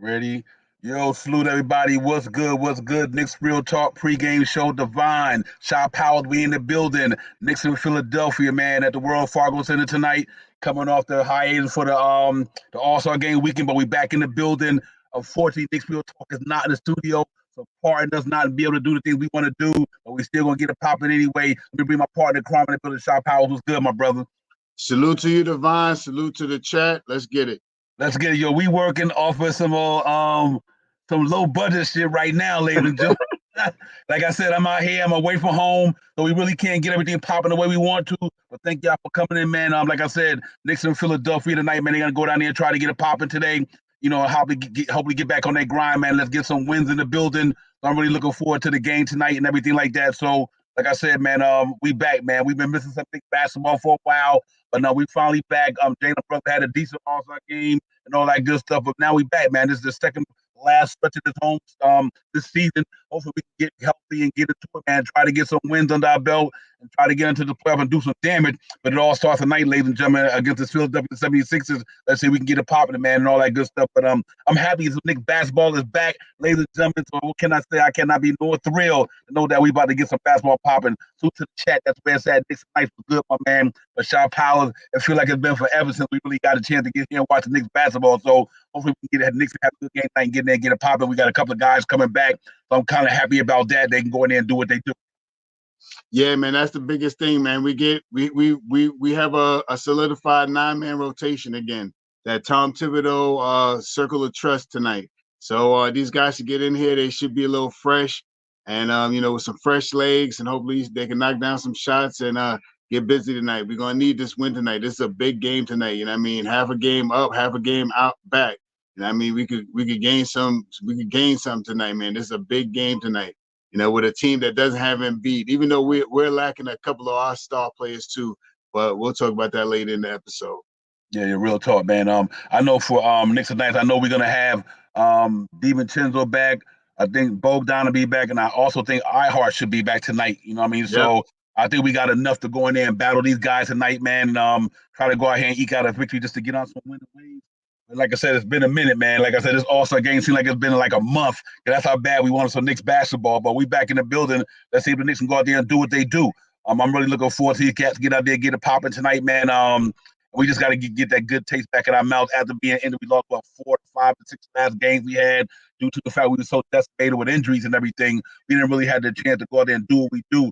Ready? Yo, salute everybody. What's good? What's good? Knicks Real Talk pregame show Divine. Shot Powell, we in the building. Knicks in Philadelphia, man, at the World Fargo Center tonight. Coming off the hiatus for the All-Star game weekend, but we back in the building. Unfortunately, Knicks Real Talk is not in the studio, so pardon us not to be able to do the things we want to do, but we still gonna get it popping anyway. Let me bring my partner, Crime in the building, Shot Powell. What's good, my brother? Salute to you, Divine. Salute to the chat. Let's get it. Let's get it, yo. We working off of some low budget shit right now, ladies and gentlemen. Like I said, I'm out here. I'm away from home, so we really can't get everything popping the way we want to. But thank y'all for coming in, man. Like I said, Knicks in Philadelphia tonight, man. They're gonna go down there and try to get it popping today. You know, hopefully get back on that grind, man. Let's get some wins in the building. I'm really looking forward to the game tonight and everything like that. So, like I said, man, we back, man. We've been missing some big basketball for a while, but now we finally back. Jalen Brother had a decent All-Star game and all that good stuff, but now we back, man. This is the second last stretch of this home this season. Hopefully we can get healthy and get into it, man. Try to get some wins under our belt and try to get into the playoff and do some damage. But it all starts tonight, ladies and gentlemen, against the Philadelphia 76ers. Let's see if we can get it popping, man, and all that good stuff. But I'm happy as Knicks basketball is back, ladies and gentlemen. So what can I say? I cannot be more thrilled to know that we about to get some basketball popping. So to the chat, that's where it's at. Knicks night was good, my man. But Shaw Powers, it feels like it's been forever since we really got a chance to get here and watch the Knicks basketball. So hopefully we can get Knicks have a good game tonight and get in there and get it popping. We got a couple of guys coming back. So I'm kind of happy about that. They can go in there and do what they do. Yeah, man, that's the biggest thing, man. We have a solidified 9-man rotation again. That Tom Thibodeau circle of trust tonight. So these guys should get in here. They should be a little fresh, and with some fresh legs, and hopefully they can knock down some shots and get busy tonight. We're gonna need this win tonight. This is a big game tonight. You know what I mean? Half a game up, half a game out back. You know what I mean? We could gain some. We could gain some tonight, man. This is a big game tonight. You know, with a team that doesn't have Embiid, even though we're lacking a couple of our star players too. But we'll talk about that later in the episode. Yeah, real talk, man. I know for Knicks tonight, I know we're gonna have DiVincenzo back. I think Bogdan will be back, and I also think iHeart should be back tonight. You know what I mean? Yep. So I think we got enough to go in there and battle these guys tonight, man. And try to go out here and eke out a victory just to get on some winning ways. Like I said, it's been a minute, man. Like I said, this All-Star game seems like it's been like a month. That's how bad we wanted some Knicks basketball. But we back in the building. Let's see if the Knicks can go out there and do what they do. I'm really looking forward to these cats get out there, get it popping tonight, man. We just got to get that good taste back in our mouth after being ended. We lost about 4 to 5 to 6 last games we had due to the fact we were so decimated with injuries and everything. We didn't really have the chance to go out there and do what we do.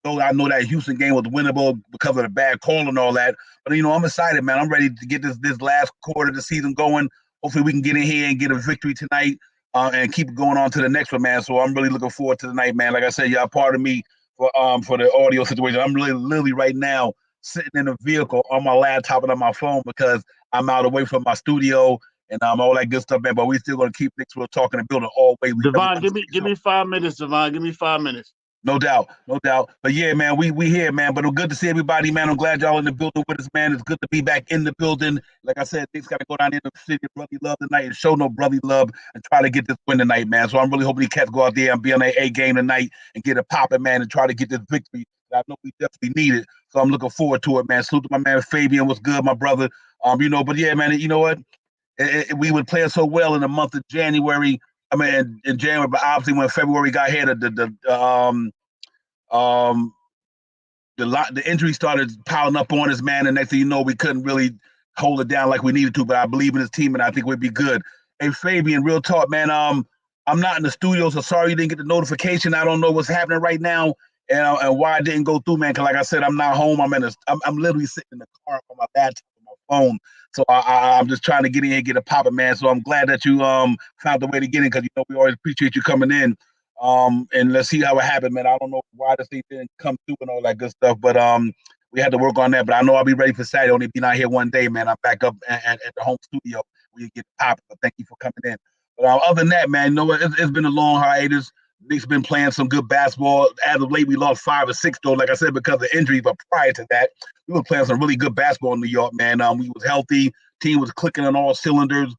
Though I know that Houston game was winnable because of the bad call and all that. But, I'm excited, man. I'm ready to get this last quarter of the season going. Hopefully we can get in here and get a victory tonight and keep going on to the next one, man. So I'm really looking forward to tonight, man. Like I said, y'all part of me for the audio situation. I'm literally right now sitting in a vehicle on my laptop and on my phone because I'm out away from my studio and all that good stuff, man. But we still gonna keep Knicks Real talking and building all way. Devon, give me 5 minutes, Devon. Give me 5 minutes. No doubt. But yeah, man, we here, man. But it's good to see everybody, man. I'm glad y'all in the building with us, man. It's good to be back in the building. Like I said, things got to go down in the city of brotherly love tonight and show no brotherly love and try to get this win tonight, man. So I'm really hoping these cats go out there and be on their A game tonight and get it popping, man, and try to get this victory. I know we definitely need it. So I'm looking forward to it, man. Salute to my man Fabian. What's good, my brother? But yeah, man, you know what? We were playing so well in the month of January. I mean, in January, but obviously when February got here, the injury started piling up on us, man, and next thing you know, we couldn't really hold it down like we needed to. But I believe in this team, and I think we'd be good. Hey, Fabian, real talk, man. I'm not in the studio, so sorry you didn't get the notification. I don't know what's happening right now, and why it didn't go through, man. Because like I said, I'm not home. I'm literally sitting in the car on my laptop on my phone. So I'm just trying to get in here and get it popping, man. So I'm glad that you found the way to get in because we always appreciate you coming in. And let's see how it happened, man. I don't know why this thing didn't come through and all that good stuff, but we had to work on that. But I know I'll be ready for Saturday. Only being out here one day, man. I'm back up at the home studio. We get popping. But thank you for coming in. But other than that, man, it's been a long hiatus. Knicks been playing some good basketball. As of late, we lost 5 or 6, though, like I said, because of injury. But prior to that, we were playing some really good basketball in New York, man. We was healthy. Team was clicking on all cylinders.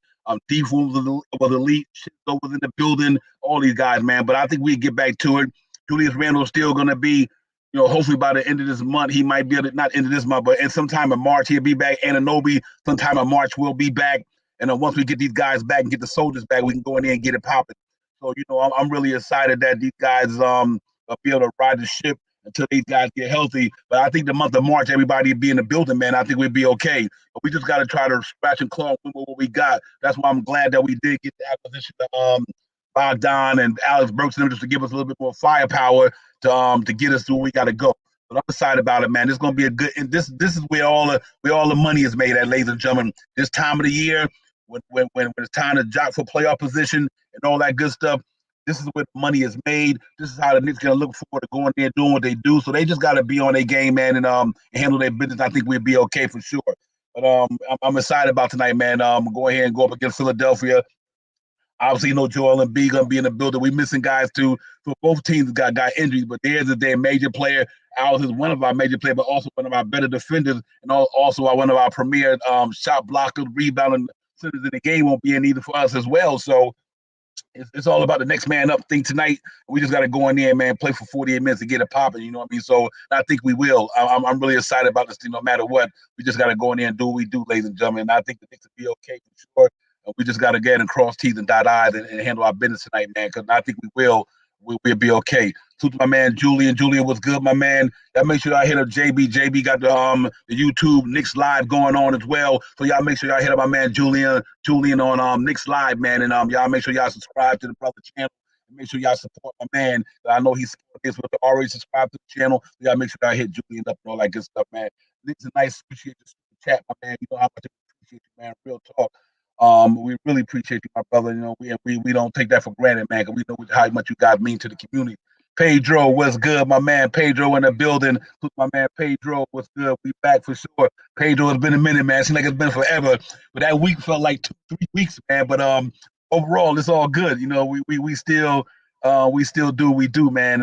Defense was elite. Shizo was in the building. All these guys, man. But I think we get back to it. Julius Randle's still going to be, hopefully by the end of this month, he might be able to, not end of this month, but sometime in March, he'll be back. Anunoby, sometime in March, will be back. And then once we get these guys back and get the soldiers back, we can go in there and get it popping. So, I'm really excited that these guys will be able to ride the ship until these guys get healthy. But I think the month of March, everybody be in the building, man. I think we'd be okay. But we just got to try to scratch and claw with what we got. That's why I'm glad that we did get the acquisition of Bogdan and Alex Burks and them just to give us a little bit more firepower to get us to where we got to go. But I'm excited about it, man. It's going to be a good. And this is where all the money is made at, ladies and gentlemen. This time of the year, when it's time to jock for playoff position and all that good stuff, this is where the money is made. This is how the Knicks going to look forward to going there doing what they do. So they just got to be on their game, man, and handle their business. I think we'll be okay for sure. But I'm excited about tonight, man. Go ahead and go up against Philadelphia. Obviously, Joel Embiid going to be in the building. We missing guys too. So both teams got injuries, but there's their major player. Alex is one of our major players, but also one of our better defenders, and also one of our premier shot blockers, rebounding centers in the game won't be in either for us as well. So it's all about the next man up thing tonight. We just got to go in there, man, play for 48 minutes and get it popping. You know what I mean? So I think we will. I'm really excited about this thing. No matter what, we just got to go in there and do what we do, ladies and gentlemen. And I think the Knicks will be okay for sure. We just got to get and cross T's and dot I's and handle our business tonight, man, because I think we will. We'll be okay. So to my man Julian. Julian, what's good, my man? Y'all make sure y'all hit up JB. JB got the YouTube Knicks Live going on as well. So y'all make sure y'all hit up my man Julian on Knicks Live, man. And y'all make sure y'all subscribe to the brother channel. Make sure y'all support my man. I know he's already subscribed to the channel. So y'all make sure y'all hit Julian up and all that good stuff, man. It's a nice appreciate the chat, my man. You know how much I appreciate you, man. Real talk. We really appreciate you, my brother. We don't take that for granted, man, because we know how much you guys mean to the community. Pedro, what's good, my man? Pedro in the building. My man Pedro, what's good? We back for sure. Pedro, has been a minute, man. Seems like it's been forever, but that week felt like 2-3 weeks, man. But overall, it's all good. We still do what we do, man.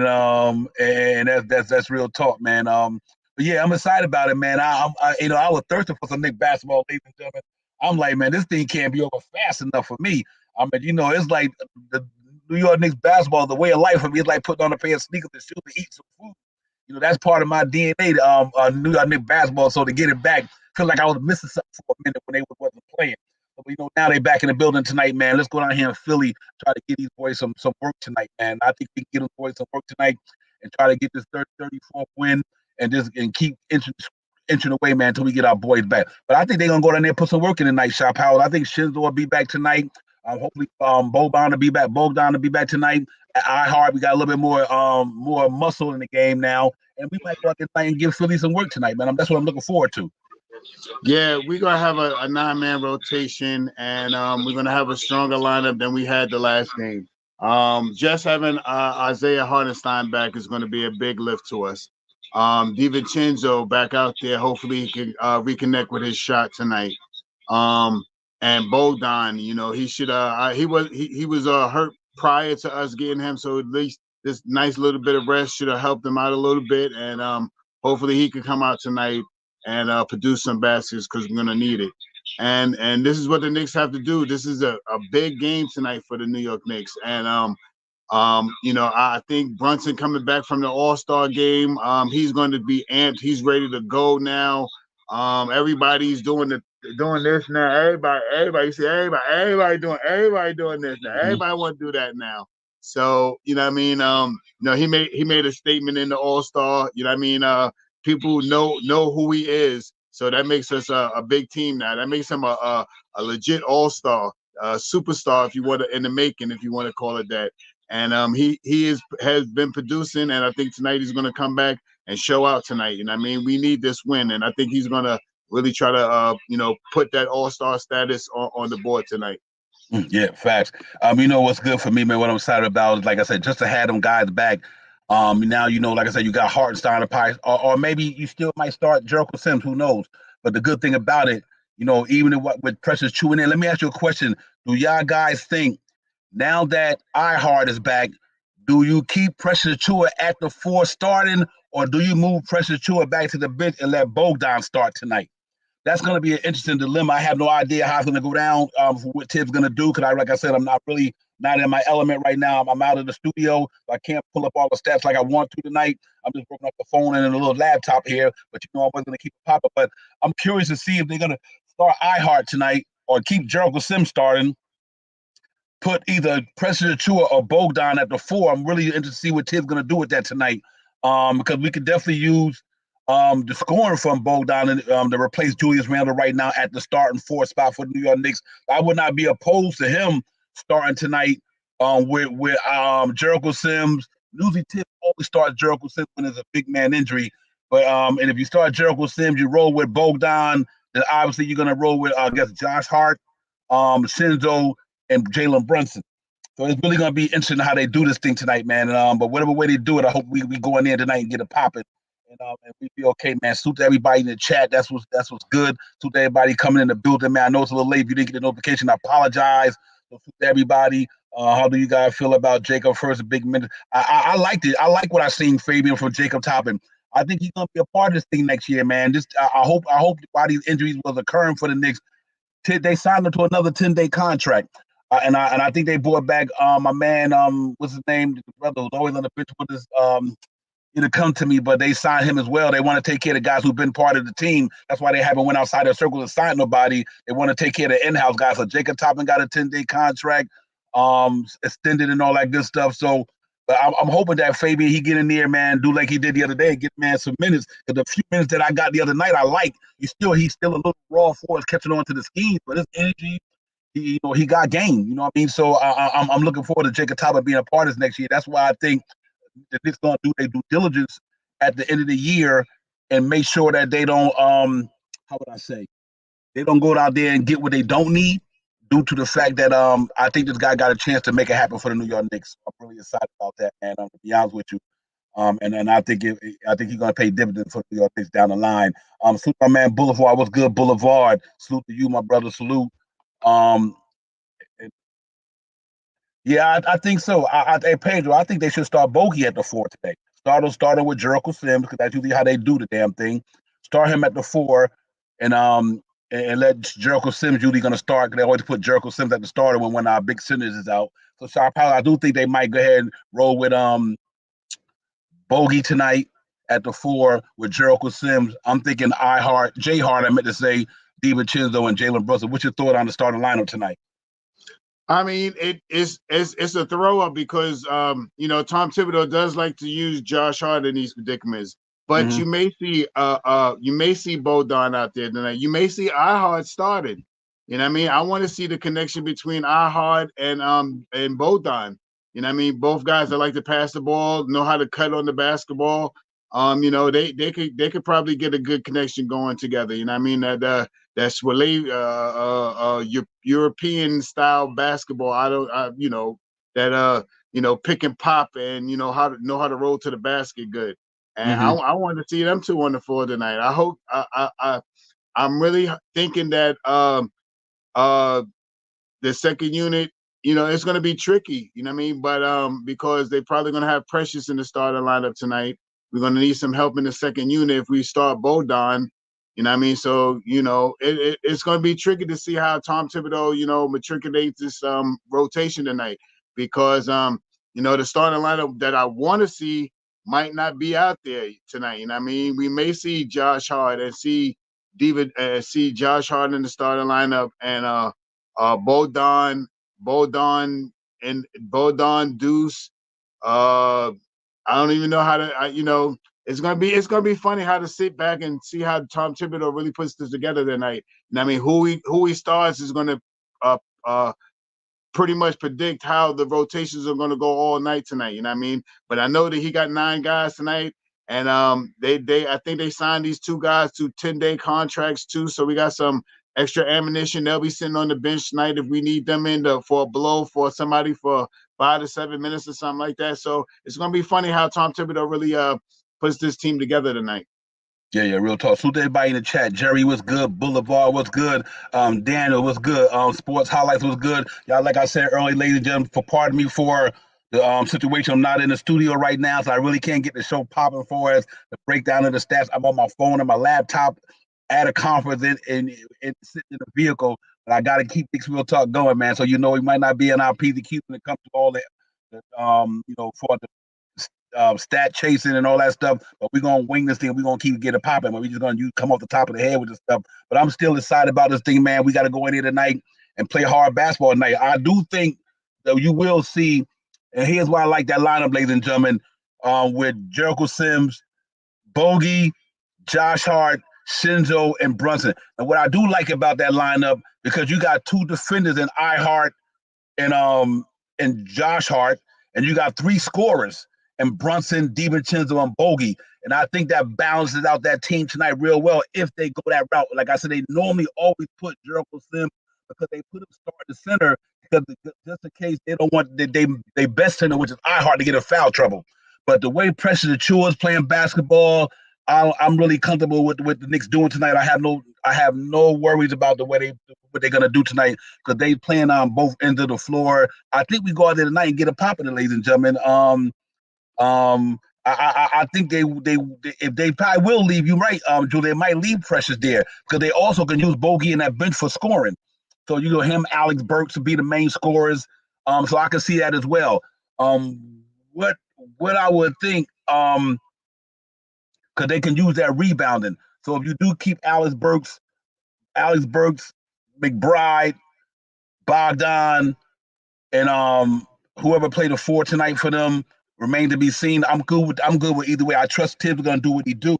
And that's real talk, man. But yeah, I'm excited about it, man. I was thirsty for some Knicks basketball, ladies and gentlemen. I'm like, man, this thing can't be over fast enough for me. I mean, it's like the New York Knicks basketball, the way of life for me. It's like putting on a pair of sneakers and shoes to eat some food. That's part of my DNA, New York Knicks basketball. So to get it back, feel like I was missing something for a minute when they wasn't playing. But, now they back in the building tonight, man. Let's go down here in Philly, try to get these boys some work tonight, man. I think we can get them boys some work tonight and try to get this 34th win and keep inching away, man, until we get our boys back. But I think they're going to go down there and put some work in tonight, Shop Howard. I think Shinzo will be back tonight. Hopefully, Bogdan will be back tonight. At iHeart, we got a little bit more muscle in the game now, and we might go out there tonight and give Philly some work tonight, man. That's what I'm looking forward to. Yeah, we're going to have a 9-man rotation, and we're going to have a stronger lineup than we had the last game. Just having Isaiah Hartenstein back is going to be a big lift to us. DiVincenzo back out there. Hopefully he can reconnect with his shot tonight. And Bogdan, he should he was hurt prior to us getting him, so at least this nice little bit of rest should have helped him out a little bit. And hopefully he can come out tonight and produce some baskets because we're gonna need it. And this is what the Knicks have to do. This is a big game tonight for the New York Knicks. And I think Brunson coming back from the All-Star game, he's going to be amped. He's ready to go now. Everybody's doing this now. Everybody doing this now. Everybody want to do that now. So, he made a statement in the All-Star. People know who he is. So that makes us a big team now. That makes him a legit All-Star, superstar, if you want to, in the making, if you want to call it that. And he has been producing, and I think tonight he's going to come back and show out tonight. We need this win, and I think he's going to really try to put that All-Star status on the board tonight. Yeah, facts. What's good for me, man. What I'm excited about is, like I said, just to have them guys back. Now like I said, you got Hartenstein or maybe you still might start Jericho Sims. Who knows? But the good thing about it, even with Precious chewing in, let me ask you a question: do y'all guys think, now that iHeart is back, do you keep Precious Chua at the 4 starting, or do you move Precious Chua back to the bench and let Bogdan start tonight? That's going to be an interesting dilemma. I have no idea how it's going to go down, for what Tibbs going to do, because like I said, I'm not in my element right now. I'm out of the studio, so I can't pull up all the stats like I want to tonight. I'm just working up the phone and a little laptop here, but I wasn't going to keep it popping. But I'm curious to see if they're going to start iHeart tonight, or keep Jericho Sims starting, put either Preston Achua or Bogdan at the 4. I'm really interested to see what Tid's going to do with that tonight, because we could definitely use the scoring from Bogdan to replace Julius Randle right now at the starting 4 spot for the New York Knicks. I would not be opposed to him starting tonight with Jericho Sims. Usually Tid always starts Jericho Sims when there's a big man injury. But and if you start Jericho Sims, you roll with Bogdan, then obviously you're going to roll with, I guess, Josh Hart, Shinzo, and Jalen Brunson. So it's really going to be interesting how they do this thing tonight, man. But whatever way they do it, I hope we go in there tonight and get it popping. And we be okay, man. Salute to everybody in the chat. That's what's good. Salute to everybody coming in the building, man. I know it's a little late. If you didn't get the notification, I apologize. So salute to everybody. How do you guys feel about Jacob first? A big minute. I liked it. I like what I seen Fabian from Jacob Toppin. I think he's gonna be a part of this thing next year, man. I hope while these injuries was occurring for the Knicks, they signed him to another 10-day contract. And I think they brought back my man, what's his name? The brother who's always on the bench with his it'll come to me, but they signed him as well. They want to take care of the guys who've been part of the team. That's why they haven't went outside their circle and signed nobody. They want to take care of the in-house guys. So Jacob Toppin got a 10-day contract, extended and all that good stuff. So but I'm hoping that Fabian, he get in there, man, do like he did the other day, get man some minutes. Because the few minutes that I got the other night, I like. He's still a little raw for us catching on to the schemes, but his energy, he got game. You know what I mean? So I'm looking forward to Jacob Toppin being a part of this next year. That's why I think the Knicks gonna do their due diligence at the end of the year and make sure that they don't how would I say, they don't go out there and get what they don't need due to the fact that I think this guy got a chance to make it happen for the New York Knicks. I'm really excited about that, man. To be honest with you. And I think he's gonna pay dividends for the New York Knicks down the line. Salute my man Boulevard. What's good, Boulevard? Salute to you, my brother. Salute. Yeah, I think so. Hey, Pedro, I think they should start Bogey at the 4 today. Starting with Jericho Sims, because that's usually how they do the damn thing. Start him at the 4, and let Jericho Sims usually going to start. They always put Jericho Sims at the starter when our big centers is out. So Sharp Power, I do think they might go ahead and roll with Bogey tonight at the 4 with Jericho Sims. I'm thinking J Hart, I meant to say DiVincenzo and Jalen Brunson. What's your thought on the starting lineup tonight? I mean, it's a throw up because Tom Thibodeau does like to use Josh Hart in these predicaments. But you may see Bogdan out there tonight. You may see iHart started. You know what I mean? I want to see the connection between iHart and Bogdan. You know what I mean? Both guys that like to pass the ball, know how to cut on the basketball. They could probably get a good connection going together. You know what I mean? That's really European style basketball. Pick and pop and how to roll to the basket good. And I want to see them two on the floor tonight. I hope I'm really thinking that the second unit, it's going to be tricky. You know what I mean? But because they're probably going to have Precious in the starting lineup tonight. We're going to need some help in the second unit if we start Bogdan. You know what I mean? So, it's going to be tricky to see how Tom Thibodeau, matriculates this rotation tonight because, the starting lineup that I want to see might not be out there tonight. You know what I mean? We may see Josh Hart and see Josh Hart in the starting lineup and Bogdan Deuce. I don't even know how to. It's gonna be funny how to sit back and see how Tom Thibodeau really puts this together tonight. And I mean, who he starts is gonna pretty much predict how the rotations are gonna go all night tonight. You know what I mean? But I know that he got 9 guys tonight, and I think they signed these 2 guys to 10-day contracts too. So we got some extra ammunition. They'll be sitting on the bench tonight if we need them for a blow for somebody for 5 to 7 minutes or something like that. So it's going to be funny how Tom Thibodeau really puts this team together tonight. Yeah, real talk. Salute to everybody in the chat. Jerry was good. Boulevard was good. Daniel was good. Sports Highlights was good. Y'all, like I said earlier, ladies and gentlemen, pardon me for the situation. I'm not in the studio right now, so I really can't get the show popping for us. The breakdown of the stats. I'm on my phone and my laptop at a conference and sitting in the vehicle, but I got to keep Knicks Real Talk going, man. So we might not be in our PDQ when it comes to all that, for stat chasing and all that stuff. But we're gonna wing this thing. We're gonna keep getting popping. But we just gonna come off the top of the head with this stuff. But I'm still excited about this thing, man. We got to go in here tonight and play hard basketball tonight. I do think that you will see, and here's why I like that lineup, ladies and gentlemen, with Jericho Sims, Bogey, Josh Hart, Shinzo, and Brunson. And what I do like about that lineup, because you got two defenders in iHeart and Josh Hart, and you got three scorers and Brunson, DiVincenzo, and Bogey. And I think that balances out that team tonight real well if they go that route. Like I said, they normally always put Jericho Sims because they put him start the center because just in case they don't want they best center, which is iHeart, to get in foul trouble. But the way Precious Achiuwa is playing basketball, I'm really comfortable with the Knicks doing tonight. I have no worries about what they're gonna do tonight because they playing on both ends of the floor. I think we go out there tonight and get a pop in it, ladies and gentlemen. I think they if they probably will leave, you right, Drew, they might leave Precious there because they also can use Bogey in that bench for scoring. So you know him, Alex Burks to be the main scorers. So I can see that as well. What I would think, because they can use that rebounding. So if you do keep Alex Burks, McBride, Bogdan, and whoever played the four tonight for them remain to be seen. I'm good with either way. I trust Tibbs gonna do what he do,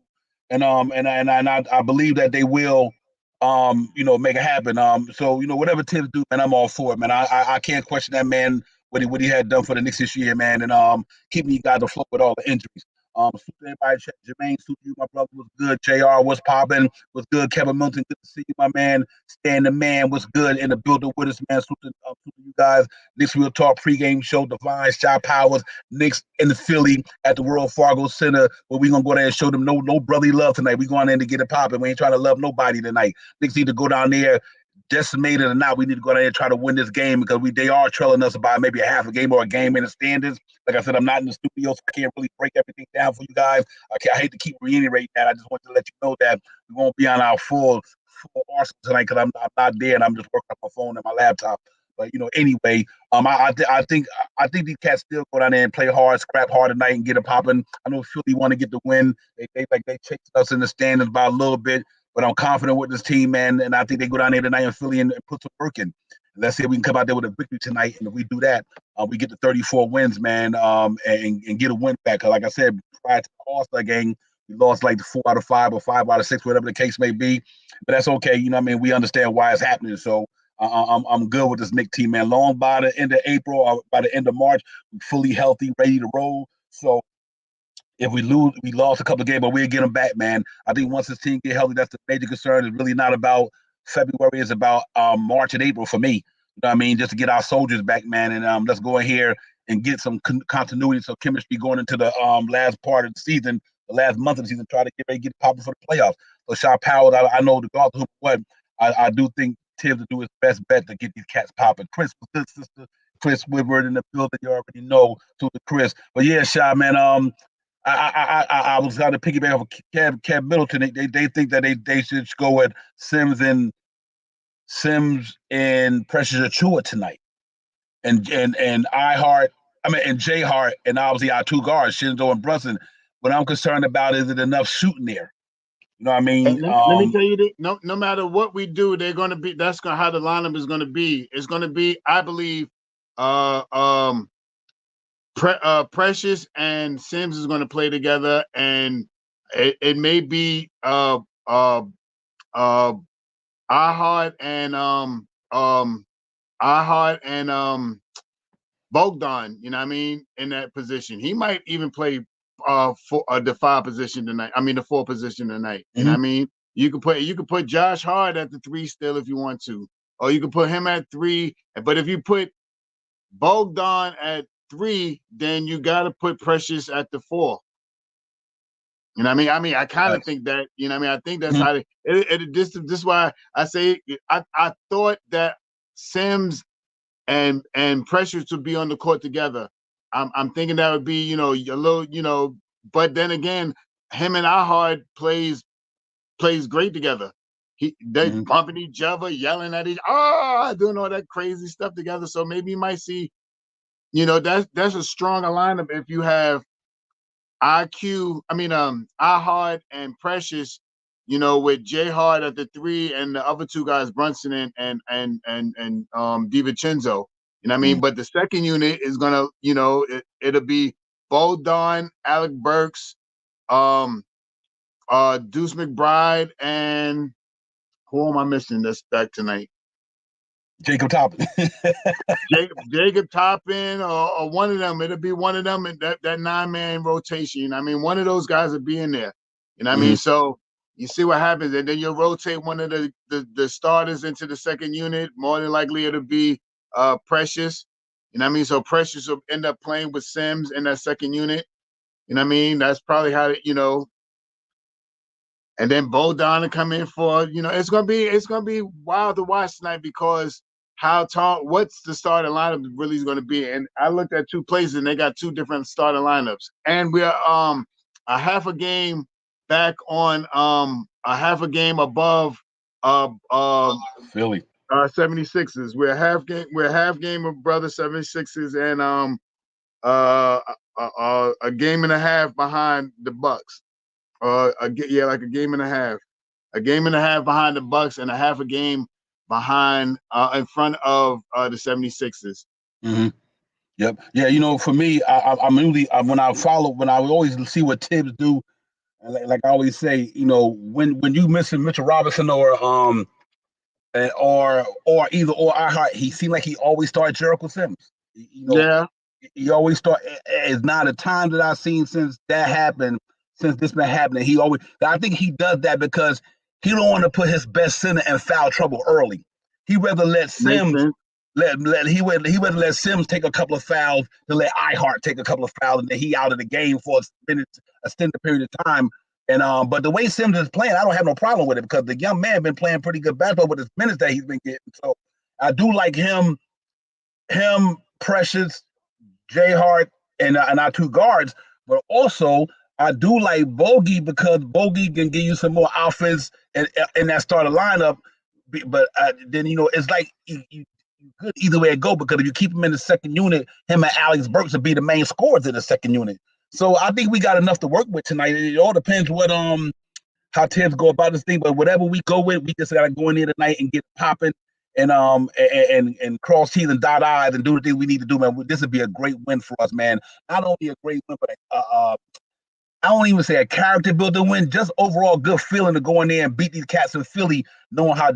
and I believe that they will make it happen. So whatever Tibbs do, man, I'm all for it, man. I can't question that man what he had done for the Knicks this year, man, and keeping you guys afloat with all the injuries. Everybody, Jermaine, you, my brother, was good. JR was popping, was good. Kevin Milton, good to see you, my man. Stan the man was good in the building with us, man. Salute you guys. Knicks Real Talk pregame show. Divine, Shy Powers, Knicks in the Philly at the World Fargo Center, where we gonna go there and show them no brotherly love tonight. We going in to get it popping. We ain't trying to love nobody tonight. Knicks need to go down there. Decimated or not, we need to go down there and try to win this game because they are trailing us by maybe a half a game or a game in the standings. Like I said, I'm not in the studio, so I can't really break everything down for you guys. I hate to keep reiterating that. I just want to let you know that we won't be on our full arsenal tonight because I'm not there and I'm just working on my phone and my laptop. But anyway, I think these cats still go down there and play hard, scrap hard tonight, and get it popping. I know Philly want to get the win. They chased us in the standings by a little bit. But I'm confident with this team, man, and I think they go down there tonight in Philly and put some work in. Let's see if we can come out there with a victory tonight, and if we do that, we get to 34 wins, man, and get a win back. Cause like I said, prior to the All-Star game, we lost like 4 out of 5 or 5 out of 6, whatever the case may be. But that's okay. We understand why it's happening. So I'm good with this Knicks team, man. Long by the end of April or by the end of March, we're fully healthy, ready to roll. So if we lose, we lost a couple of games, but we'll get them back, man. I think once this team get healthy, that's the major concern. It's really not about February. It's about March and April for me. You know what I mean? Just to get our soldiers back, man. And let's go in here and get some continuity, some chemistry going into the last part of the season, the last month of the season, try to get ready to get popping for the playoffs. So, Shy Powell, I know the God, what I do think Tibbs will do his best bet to get these cats popping. Chris, sister, Chris Woodward in the building, you already know, to the Chris. But yeah, Shy, man, I was going to piggyback off of Kev Middleton. They think that they should go with Sims and Precious Achiuwa tonight, and iHeart, and J Hart, and obviously our two guards, Shinzo and Brunson. What I'm concerned about is it enough shooting there? You know what I mean? Let me tell you this: no matter what we do, they're going to be. That's how the lineup is going to be. It's going to be, I believe, Precious and Sims is going to play together, and it may be iHeart and Bogdan. You know what I mean? In that position, he might even play for the 5 position tonight. I mean the 4 position tonight. You know what I mean? You could put Josh Hart at the 3 still if you want to, or you could put him at 3. But if you put Bogdan at 3, then you got to put Precious at the 4. You know what I mean? I kind of think that, you know what I mean? I think that's how this is why I say I thought that Sims and Precious would be on the court together. I'm thinking that would be, a little, but then again, him and iHeart plays great together. They bumping each other, yelling at each doing all that crazy stuff together. So maybe you might see, that's a stronger lineup if you have iHeart and Precious, with J Hard at the 3 and the other 2 guys, Brunson and DiVincenzo. You know what I mean? But the second unit is gonna, it'll be Bodon, Alec Burks, Deuce McBride, and who am I missing that's back tonight? Jacob Toppin. Jacob Toppin or one of them. It'll be one of them in that 9-man rotation. You know what I mean? One of those guys will be in there. You know what I mean? So you see what happens, and then you'll rotate one of the starters into the second unit. More than likely it'll be Precious. You know what I mean? So Precious will end up playing with Sims in that second unit. You know what I mean? That's probably how, and then Bodon to come in for, it's gonna be wild to watch tonight because what's the starting lineup really is gonna be. And I looked at 2 places and they got 2 different starting lineups. And we're a half a game back on a half a game above Philly 76ers. We're a half game of brother 76ers and a game and a half behind the Bucks. Like a game and a half. A game and a half behind the Bucks and a half a game behind in front of the 76ers. Yep. Yeah, for me, I'm usually when I always see what Tibbs do, and like I always say, when you missing Mitchell Robinson or either or iHeart, he seemed like he always started Jericho Sims. Yeah. He always start. It's not a time that I've seen since that happened. Since this been happening, I think he does that because he don't want to put his best center in foul trouble early. He rather let Sims he rather let Sims take a couple of fouls than let iHeart take a couple of fouls, and then he out of the game for a extended period of time. And but the way Sims is playing, I don't have no problem with it because the young man been playing pretty good basketball with his minutes that he's been getting. So I do like him, Precious, J Hart, and our 2 guards, but also I do like Bogey because Bogey can give you some more offense in that starter lineup. But then it's like you good either way it go because if you keep him in the second unit, him and Alex Burks will be the main scorers in the second unit. So I think we got enough to work with tonight. It all depends what how Tibbs go about this thing, but whatever we go with, we just gotta go in there tonight and get popping and cross T's and dot I's and do the things we need to do, man. This would be a great win for us, man. Not only a great win, but I won't even say a character builder win, just overall good feeling to go in there and beat these cats in Philly, knowing how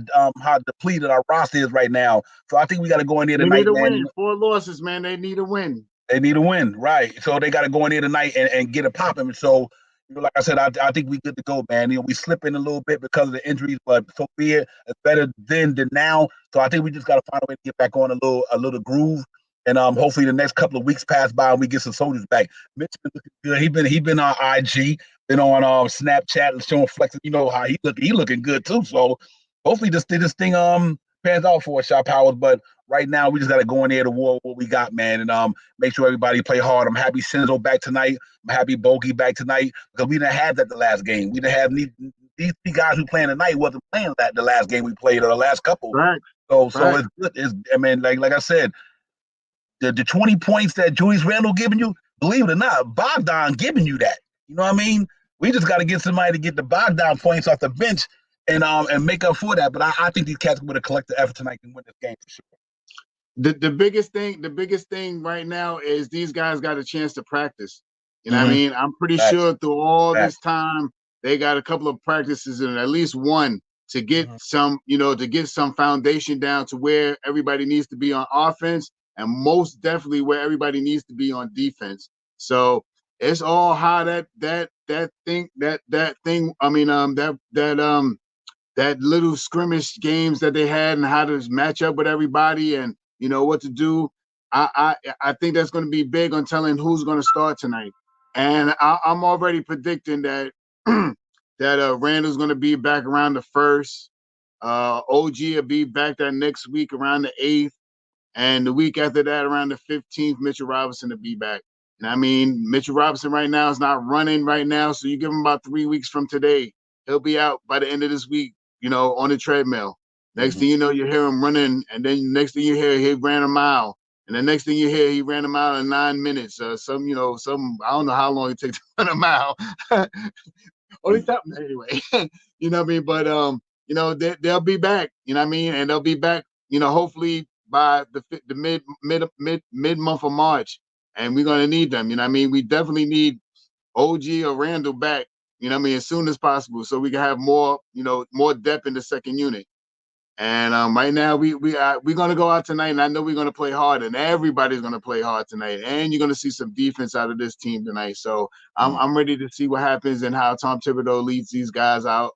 depleted our roster is right now. So I think we got to go in there tonight, man. Win. 4 losses, man. They need a win. They need a win, right? So they got to go in there tonight and get it popping. So, like I said, I think we good to go, man. We slip in a little bit because of the injuries, but so be it. It's better then than now. So I think we just got to find a way to get back on a little groove. And hopefully the next couple of weeks pass by and we get some soldiers back. Mitch been looking good. He been on IG, been on Snapchat and showing flexing. How he looking good too. So hopefully this thing pans out for us, Shot Powers. But right now we just gotta go in there to war what we got, man, and make sure everybody play hard. I'm happy Senzo back tonight. I'm happy Bogey back tonight because we didn't have that the last game. We didn't have these 3 guys who playing tonight wasn't playing that the last game we played or the last couple. Right. So it's good. Like I said. The 20 points that Julius Randle giving you, believe it or not, Bogdan giving you that. You know what I mean? We just got to get somebody to get the Bogdan points off the bench and make up for that. But I think these cats with a collective effort tonight can win this game for sure. The biggest thing right now is these guys got a chance to practice. You know what I mean? I'm pretty sure through all this time they got a couple of practices and at least one to get some foundation down to where everybody needs to be on offense. And most definitely where everybody needs to be on defense. So it's all how that little scrimmage games that they had and how to match up with everybody and what to do. I think that's going to be big on telling who's going to start tonight. And I'm already predicting that that Randall's going to be back around the 1st. OG will be back that next week around the 8th. And the week after that, around the 15th, Mitchell Robinson to be back. And I mean, Mitchell Robinson right now is not running right now. So you give him about 3 weeks from today. He'll be out by the end of this week, on the treadmill. Next thing you know, you hear him running. And then next thing you hear, he ran a mile. And the next thing you hear, he ran a mile in 9 minutes. I don't know how long it takes to run a mile. Only top anyway. You know what I mean? But they'll be back. You know what I mean? And they'll be back. Hopefully by the mid month of March, and we're gonna need them. You know what I mean? We definitely need OG or Randall back. You know what I mean? As soon as possible, so we can have more depth in the second unit. And right now, we're gonna go out tonight, and I know we're gonna play hard, and everybody's gonna play hard tonight. And you're gonna see some defense out of this team tonight. So I'm ready to see what happens and how Tom Thibodeau leads these guys out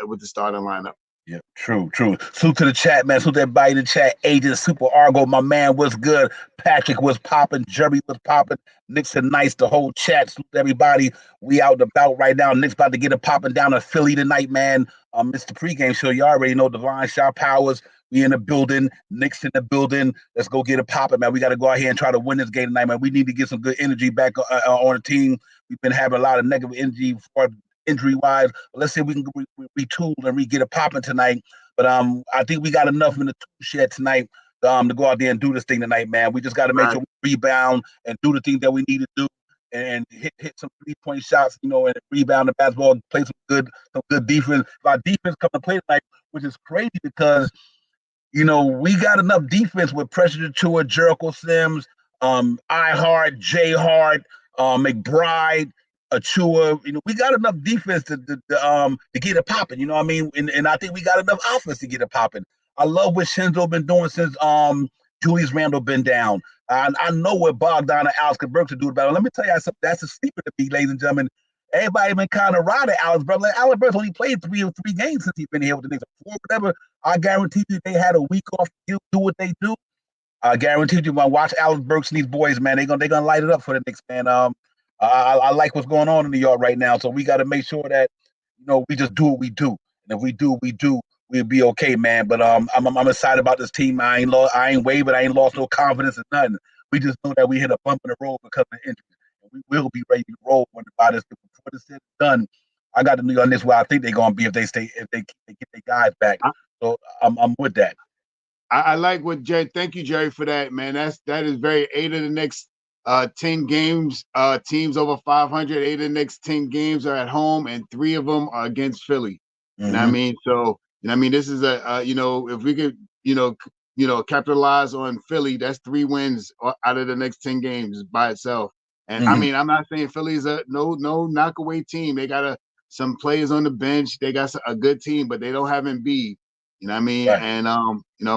with the starting lineup. Yeah, true. Salute to the chat, man. Salute to everybody in the chat. Agent Super Argo, my man, was good. Patrick was popping. Jerry was popping. Knicks and Nice, the whole chat. Salute to everybody. We out and about right now. Knicks about to get it popping down in Philly tonight, man. Mr. Pregame Show. You already know Divine Shot Powers. We in the building. Knicks in the building. Let's go get it popping, man. We got to go out here and try to win this game tonight, man. We need to get some good energy back on the team. We've been having a lot of negative energy for injury-wise. Let's see if we can retool and get it popping tonight. But I think we got enough in the tool shed tonight to go out there and do this thing tonight, man. We just got to make sure we rebound and do the things that we need to do and hit some 3-point shots, and rebound the basketball and play some good defense. If our defense come to play tonight, which is crazy because we got enough defense with Pressure Chua, Jericho Sims, I Hart, J Hart, McBride, Achua. We got enough defense to get it popping. You know what I mean? And I think we got enough offense to get it popping. I love what Shinzo been doing since Julius Randle been down. I know what Bogdan and Alex Burks are doing about it. Let me tell you something. That's a sleeper to be, ladies and gentlemen. Everybody been kind of riding Alex Burks. Like, Alex Burks only played three games since he's been here with the Knicks. Whatever. I guarantee you, they had a week off to do what they do. I guarantee you, man, watch Alex Burks and these boys, man. They're gonna light it up for the Knicks, man. I like what's going on in New York right now, so we got to make sure that we just do what we do, and if we do, we'll be okay, man. But I'm excited about this team. I ain't wavered. I ain't lost no confidence in nothing. We just know that we hit a bump in the road because of injuries, and we will be ready to roll before this is done. I got the New York Knicks where I think they're gonna be if they get their guys back. So I'm with that. I like what Jerry. Thank you, Jerry, for that, man. That is very 8 of the next 10 games. Teams over 500. 8 of the next 10 games are at home, and 3 of them are against Philly. Mm-hmm. You know what I mean? So this is if we could capitalize on Philly, that's 3 wins out of the next 10 games by itself. And I mean, I'm not saying Philly's a no knockaway team. They got some players on the bench. They got a good team, but they don't have Embiid. You know what I mean? Right. And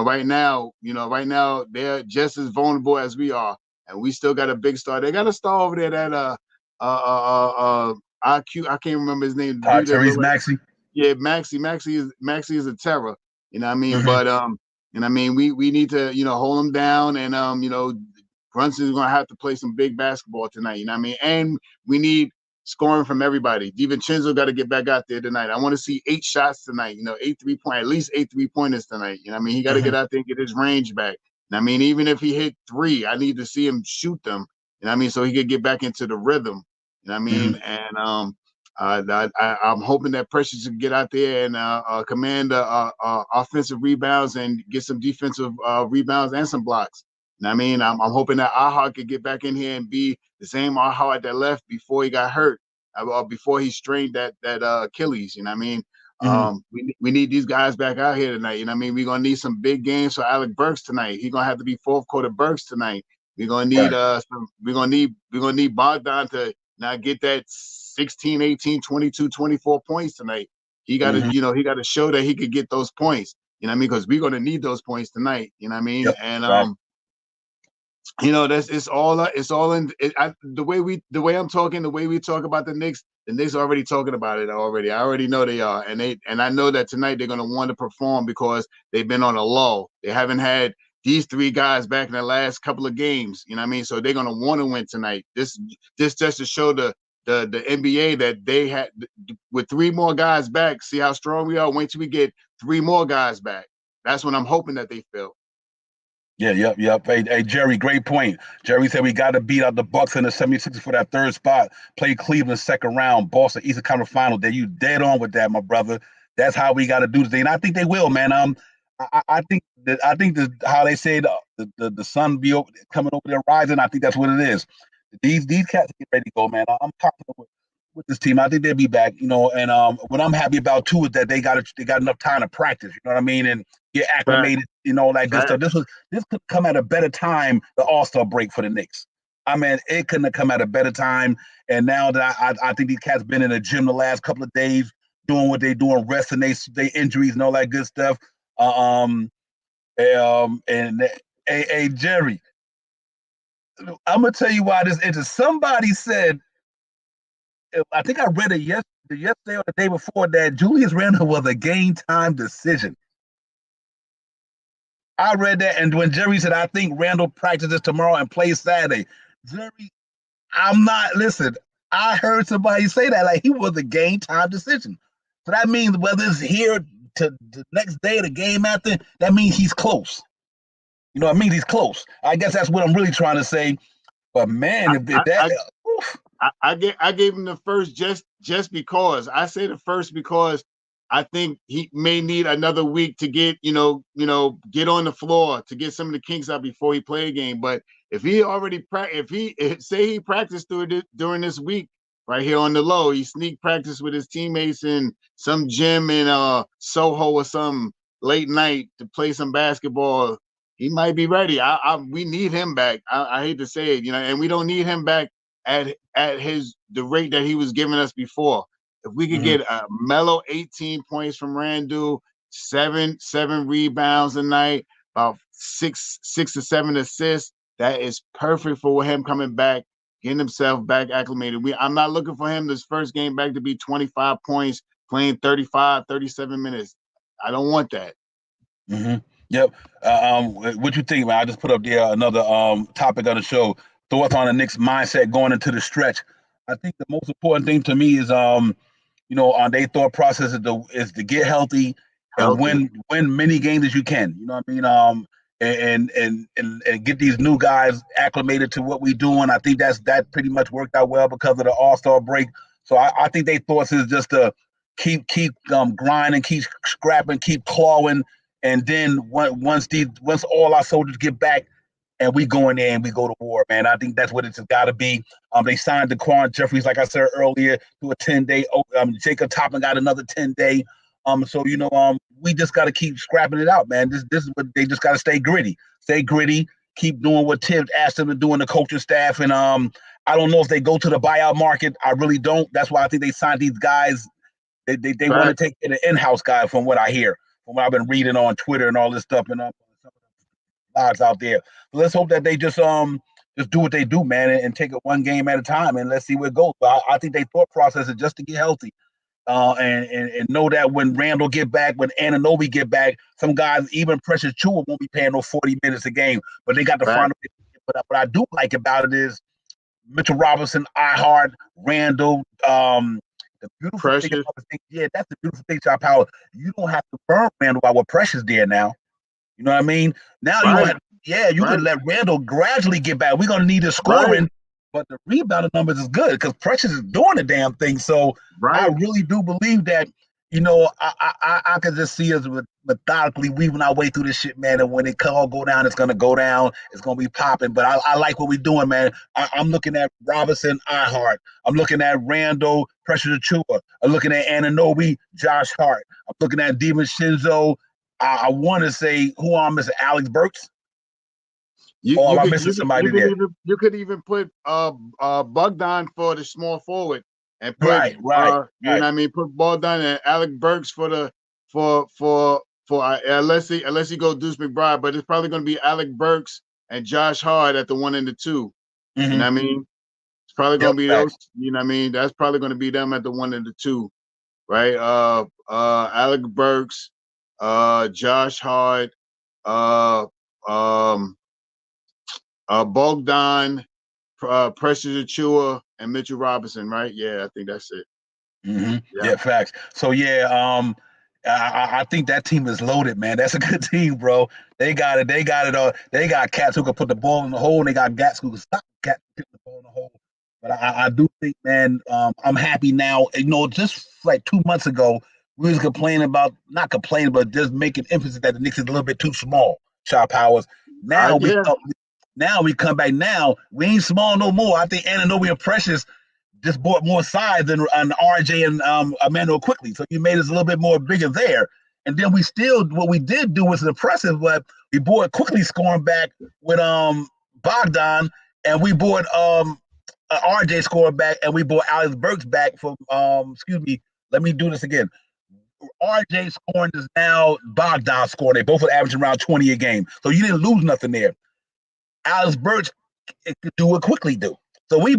right now they're just as vulnerable as we are, and we still got a big star. They got a star over there that IQ. I can't remember his name. Tyrese Maxey. Yeah, Maxey is a terror. You know what I mean? Mm-hmm. But we need to hold him down, and Brunson's gonna have to play some big basketball tonight. You know what I mean? And we need scoring from everybody. DiVincenzo got to get back out there tonight. I want to see 8 shots tonight. 8 3-point, at least 8 3-pointers tonight. You know what I mean? He got to get out there and get his range back. And I mean, even if he hit 3, I need to see him shoot them. You know what I mean? So he could get back into the rhythm. You know what I mean? And I'm hoping that Precious can get out there and command offensive rebounds and get some defensive rebounds and some blocks. You know what I mean? I'm hoping that Aha could get back in here and be the same Aha that left before he got hurt, or before he strained that Achilles. You know what I mean? Mm-hmm. We need these guys back out here tonight. You know what I mean? We're gonna need some big games for Alec Burks tonight. He's gonna have to be 4th quarter Burks tonight. We're gonna need we're gonna need Bogdan to now get that 16, 18, 22, 24 points tonight. He got to he got to show that he could get those points. You know what I mean? Because we're gonna need those points tonight. You know what I mean? Yep. And it's all in the way I'm talking, the way we talk about the Knicks are already talking about it already. I already know they are, and I know that tonight they're gonna want to perform because they've been on a lull. They haven't had these 3 guys back in the last couple of games. You know what I mean? So they're gonna want to win tonight. This just to show the NBA that they had with 3 more guys back. See how strong we are. Wait till we get 3 more guys back. That's what I'm hoping that they feel. Yeah, yep. Hey, Jerry, great point. Jerry said we got to beat out the Bucks and the 76ers for that 3rd spot. Play Cleveland 2nd round, Boston Eastern Conference Final. There, you dead on with that, my brother. That's how we got to do this thing. And I think they will, man. I think that how they say the sun be coming over the horizon. I think that's what it is. These cats get ready to go, man. I'm confident with this team. I think they'll be back, and what I'm happy about too is that they got enough time to practice. You know what I mean, and get Fact, acclimated, all that good fact. stuff. This could come at a better time, the All-Star break for the Knicks. I mean, it couldn't have come at a better time. And now that I think these cats been in the gym the last couple of days, doing what they doing, resting they injuries and all that good stuff. And hey, Jerry, I'm gonna tell you why this is. Somebody said, I think I read it yesterday or the day before, that Julius Randle was a game time decision. I read that, and when Jerry said, I think Randle practices tomorrow and plays Saturday, Jerry, I'm not, listen, I heard somebody say that, like, he was a game time decision. So that means whether it's here to the next day or the game after, that means he's close. You know what I mean? He's close. I guess that's what I'm really trying to say. But man, if that, I gave him the first just because. I say the first because I think he may need another week to get get on the floor to get some of the kinks out before he play a game. But if he already say he practiced during this week right here on the low, he sneak practice with his teammates in some gym in Soho or some late night to play some basketball, he might be ready. We need him back. I hate to say it, and we don't need him back at the rate that he was giving us before. If we could get a mellow 18 points from Randle, seven rebounds a night, about six to seven assists, that is perfect for him coming back, getting himself back acclimated. I'm not looking for him this first game back to be 25 points, playing 35, 37 minutes. I don't want that. Yep. What you think, man? I just put up there another topic of the show. Thoughts on the Knicks mindset going into the stretch. I think the most important thing to me is on their thought process is to get healthy and win many games as you can. You know what I mean? And get these new guys acclimated to what we're doing. I think that pretty much worked out well because of the All-Star break. So I think their thoughts is just to keep grinding, keep scrapping, keep clawing, and then once all our soldiers get back and we go in there and we go to war, man. I think that's what it's got to be. They signed DeQuan Jeffries, like I said earlier, to a 10-day. Jacob Toppin got another 10-day. So we just got to keep scrapping it out, man. This is what they just got to stay gritty, keep doing what Tibbs asked them to do in the coaching staff. And I don't know if they go to the buyout market. I really don't. That's why I think they signed these guys. They want to take an in-house guy, from what I hear, from what I've been reading on Twitter and all this stuff and some of the blogs out there. So let's hope that they just do what they do, man, and take it one game at a time, and let's see where it goes. But I think their thought process is just to get healthy, and know that when Randle get back, when Anunoby get back, some guys, even Precious Chua, won't be paying no 40 minutes a game, but they got to find it. But what I do like about it is Mitchell Robinson, Ihart, Randle, the beautiful thing about this thing, that's the beautiful thing, Chop Power. You don't have to burn Randle while Precious there now. You know what I mean? Now you can let Randle gradually get back. We're gonna need the scoring, but the rebounding numbers is good because Precious is doing the damn thing. So I really do believe that. I can just see us methodically weaving our way through this shit, man. And when it all go down, it's gonna go down. It's gonna be popping. But I like what we're doing, man. I'm looking at Robinson, Ihart. I'm looking at Randle, Precious Achua. I'm looking at Anunoby, Josh Hart. I'm looking at DiVincenzo. I want to say, who am I missing? Alex Burks? Am I missing somebody there? You could even put Bogdan for the small forward and put right. You know what I mean? Put Bogdan and Alex Burks for unless he go Deuce McBride, but it's probably going to be Alex Burks and Josh Hart at the 1 and the 2. You know what I mean? It's probably going to be those. You know what I mean? That's probably going to be them at the 1 and the 2, right? Alex Burks. Josh Hart, Bogdan, Precious Achua, and Mitchell Robinson, right? Yeah, I think that's it. Yeah, facts. So I think that team is loaded, man. That's a good team, bro. They got it. They got cats who can put the ball in the hole, and they got gats who can stop cats putting the ball in the hole. But I do think, man, I'm happy now. Just like 2 months ago, we was complaining about, not complaining, but just making emphasis that the Knicks is a little bit too small. Shot powers. Now Yeah. we come back. Now we ain't small no more. I think Anunoby and Precious just bought more size than RJ and Emmanuel quickly. So you made us a little bit more bigger there. And then what we did do was impressive, but we bought quickly scoring back with Bogdan, and we bought RJ scoring back, and we bought Alex Burks back from excuse me, let me do this again. RJ scoring is now Bogdan scoring. They both are averaging around 20 a game. So you didn't lose nothing there. Alex Burks could do what quickly do. So we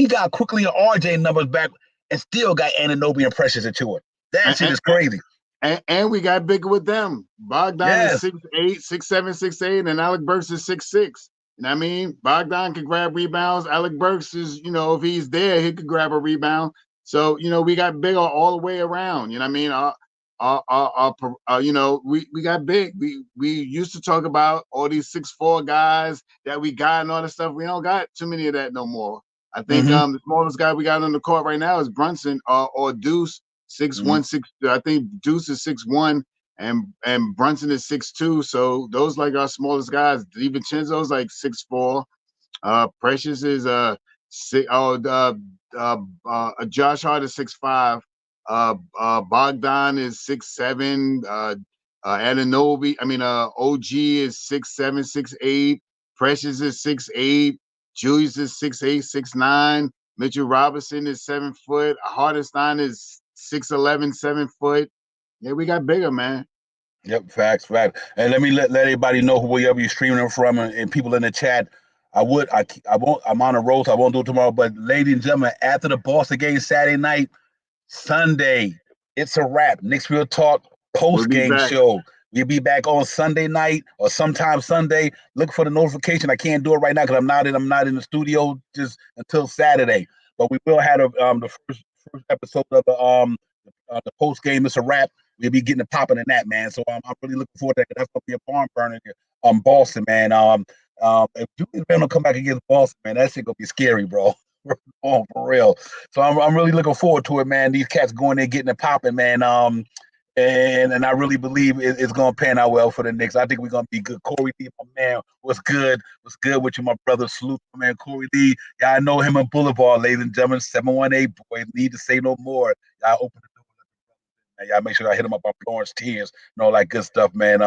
got quickly and RJ numbers back and still got Anunoby and Precious into it. That shit is crazy. And we got bigger with them. Bogdan is 6'8", 6'7", 6'8", and Alec Burks is 6'6". And I mean, Bogdan can grab rebounds. Alec Burks is, if he's there, he could grab a rebound. So, we got bigger all the way around. You know what I mean? We got big. We used to talk about all these 6'4" guys that we got and all that stuff. We don't got too many of that no more. I think the smallest guy we got on the court right now is Brunson or Deuce, 6'1", 6. I think Deuce is 6'1", and Brunson is 6'2". So those like our smallest guys. DiVincenzo's like 6'4". Precious is Josh Hart is 6'5". Bogdan is 6'7". Anunoby, OG is 6'7", 6'8". Precious is 6'8". Julius is 6'8", 6'9". Mitchell Robinson is 7 foot. Hartenstein is 6'11", 7 foot. Yeah, we got bigger, man. Yep, facts. And let me let everybody know wherever you're streaming them from, and people in the chat. I won't. I'm on a roll, so I won't do it tomorrow. But ladies and gentlemen, after the Boston game Saturday night, Sunday, it's a wrap. Knicks Real Talk post-game show. We'll be back on Sunday night or sometime Sunday. Look for the notification. I can't do it right now because I'm not in the studio just until Saturday. But we will have the first episode of the post-game. It's a wrap. We'll be getting it popping in that, man. So I'm really looking forward to that. That's gonna be a barn burner here. Boston, man. If Julius Randle come back against Boston, man, that shit gonna be scary, bro. For real. So I'm really looking forward to it, man. These cats going there getting it popping, man. And I really believe it's gonna pan out well for the Knicks. I think we're gonna be good. Corey Lee, my man, what's good? What's good with you, my brother? Salute, my man, Corey Lee. Y'all know him in Boulevard, ladies and gentlemen. 718 boys need to say no more. Y'all open the door. Man, y'all make sure I hit him up on Florence Tears and all that good stuff, man.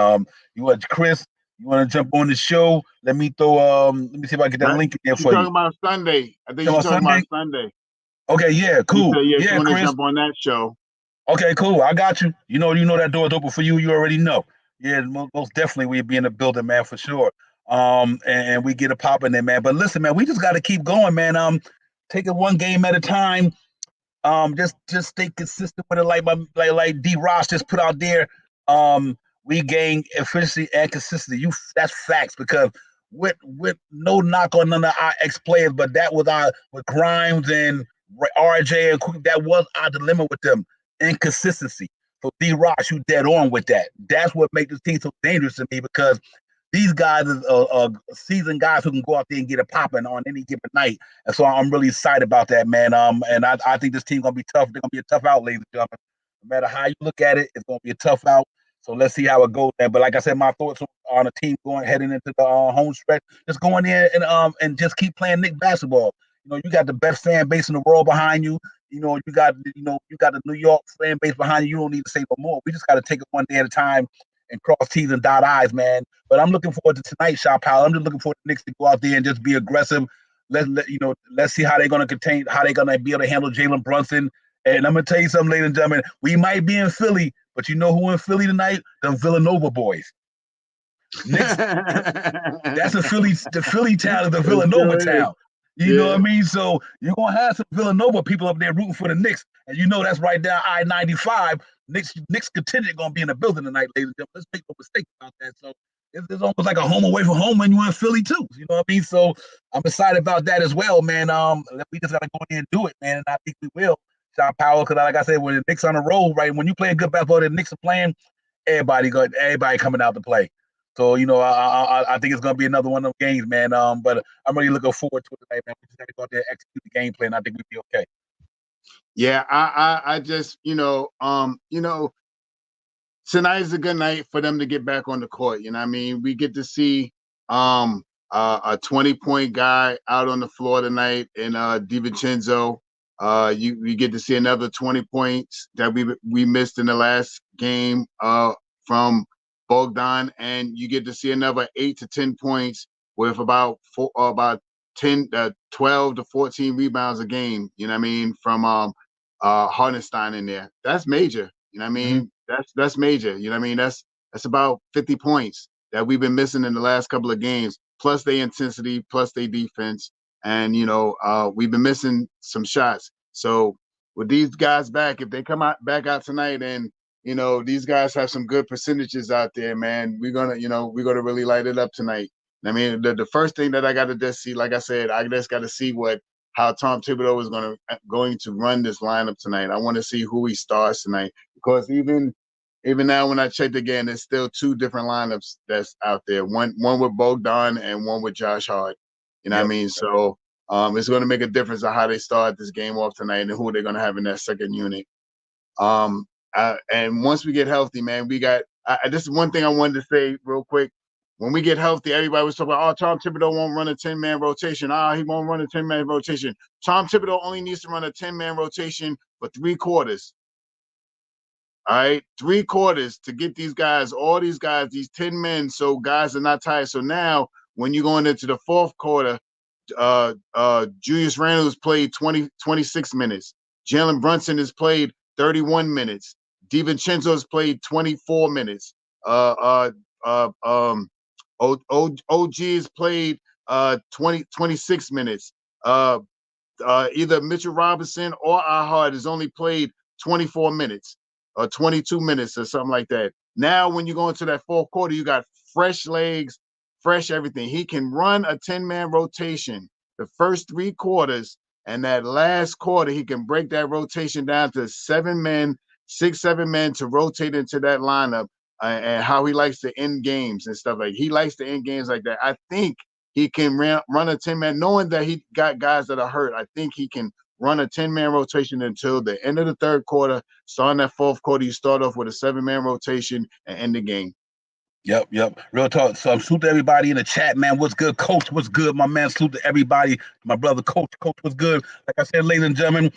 Chris? You want to jump on the show? Let me see if I get that link in there for you. You're talking about Sunday. I think you're talking about Sunday. Okay, yeah, cool. You want to jump on that show. Okay, cool. I got you. You know that door's open for you. You already know. Yeah, most definitely we'll be in the building, man, for sure. And we get it popping there, man. But listen, man, we just got to keep going, man. Take it one game at a time. Just stay consistent with it, like D. Ross just put out there. We gain efficiency and consistency. That's facts, because with no knock on none of our ex players, but that was with Grimes and RJ and Quick, that was our dilemma with them. Inconsistency. So D. Ross, you dead on with that. That's what makes this team so dangerous to me, because these guys are seasoned guys who can go out there and get it popping on any given night. And so I'm really excited about that, man. And I think this team's gonna be tough. They're gonna be a tough out, ladies and gentlemen. No matter how you look at it, it's gonna be a tough out. So let's see how it goes there. But like I said, my thoughts on a team heading into the home stretch, just go in there and just keep playing Knicks basketball. You got the best fan base in the world behind you. You got the New York fan base behind you. You don't need to say no more. We just got to take it one day at a time and cross T's and dot I's, man. But I'm looking forward to tonight's shot, pal. I'm just looking for the Knicks to go out there and just be aggressive. Let's see how they're going to be able to handle Jalen Brunson. And I'm going to tell you something, ladies and gentlemen. We might be in Philly, but you know who in Philly tonight? The Villanova boys. Knicks, that's the Philly town is the Villanova town. You know what I mean? So you're going to have some Villanova people up there rooting for the Knicks. And that's right down I-95. Knicks contingent going to be in the building tonight, ladies and gentlemen. Let's make no mistake about that. So it's almost like a home away from home when you're in Philly, too. You know what I mean? So I'm excited about that as well, man. We just got to go in and do it, man. And I think we will. Shot power, because like I said, when the Knicks on the road, right, when you play good basketball, the Knicks are playing, everybody coming out to play. So, I think it's going to be another one of those games, man. But I'm really looking forward to it tonight, man. We just got to go out there and execute the game plan. I think we'll be okay. Yeah, I just, tonight is a good night for them to get back on the court. You know what I mean? We get to see a 20-point guy out on the floor tonight in DiVincenzo. We get to see another 20 points that we missed in the last game from Bogdan, and you get to see another 8 to 10 points with about 12 to 14 rebounds a game. You know what I mean? From Hardenstein in there. That's major. You know what I mean? That's major. You know what I mean? That's about 50 points that we've been missing in the last couple of games, plus their intensity, plus their defense. And, we've been missing some shots. So with these guys back, if they come back out tonight and, these guys have some good percentages out there, man, we're gonna really light it up tonight. I mean, the first thing that I got to just see, like I said, I just got to see how Tom Thibodeau is going to run this lineup tonight. I want to see who he starts tonight, because even now when I checked again, there's still two different lineups that's out there. One with Bogdan and one with Josh Hart. You know what I mean? So it's going to make a difference on how they start this game off tonight and who they're going to have in that second unit. And once we get healthy, man, this is one thing I wanted to say real quick. When we get healthy, everybody was talking about, Tom Thibodeau won't run a 10-man rotation. He won't run a 10-man rotation. Tom Thibodeau only needs to run a 10-man rotation for 3 quarters. All right, 3 quarters to get all these guys, these 10 men, so guys are not tired. So now, when you're going into the fourth quarter, Julius Randle has played 26 minutes. Jalen Brunson has played 31 minutes. DiVincenzo has played 24 minutes. OG has played 26 minutes. Either Mitchell Robinson or Ahad has only played 24 minutes or 22 minutes or something like that. Now, when you go into that fourth quarter, you got fresh legs, fresh everything. He can run a 10-man rotation the first 3 quarters, and that last quarter, he can break that rotation down to 7 men, 6, 7 men to rotate into that lineup. And how he likes to end games and stuff he likes to end games like that. I think he can run a 10-man, knowing that he got guys that are hurt. I think he can run a 10-man rotation until the end of the third quarter. Starting that fourth quarter, you start off with a 7-man rotation and end the game. Yep. Real talk. So salute to everybody in the chat, man. What's good, Coach? What's good, my man? Salute to everybody. My brother, Coach. Coach, what's good? Like I said, ladies and gentlemen,